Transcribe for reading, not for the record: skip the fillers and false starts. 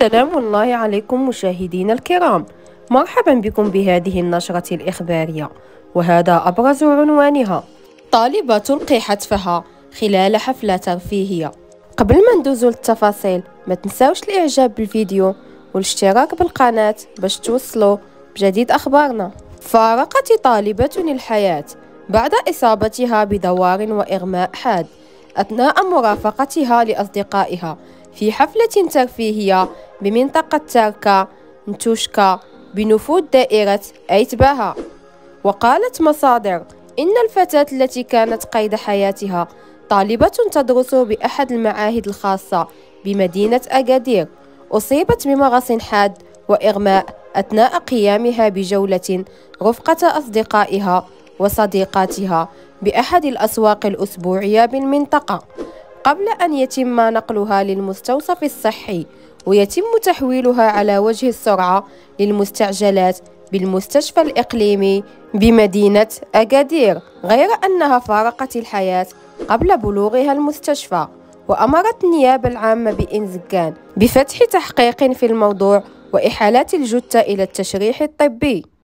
سلام الله عليكم مشاهدينا الكرام، مرحبا بكم بهذه النشرة الإخبارية، وهذا أبرز عنوانها: طالبة تلقي حتفها خلال حفلة ترفيهية. قبل ما ندوزو للتفاصيل، ما تنساوش الإعجاب بالفيديو والاشتراك بالقناة باش توصلوا بجديد أخبارنا. فارقت طالبة الحياة بعد إصابتها بدوار وإغماء حاد أثناء مرافقتها لأصدقائها في حفلة ترفيهية بمنطقة تاركا نتوشكا بنفوذ دائرة أيتباها. وقالت مصادر إن الفتاة التي كانت قيد حياتها طالبة تدرس بأحد المعاهد الخاصة بمدينة أكادير أصيبت بمغص حاد وإغماء أثناء قيامها بجولة رفقة أصدقائها وصديقاتها بأحد الأسواق الأسبوعية بالمنطقة، قبل أن يتم نقلها للمستوصف الصحي ويتم تحويلها على وجه السرعة للمستعجلات بالمستشفى الإقليمي بمدينة أكادير، غير أنها فارقت الحياة قبل بلوغها المستشفى. وأمرت النيابة العامة بإنزكان بفتح تحقيق في الموضوع وإحالة الجثة إلى التشريح الطبي.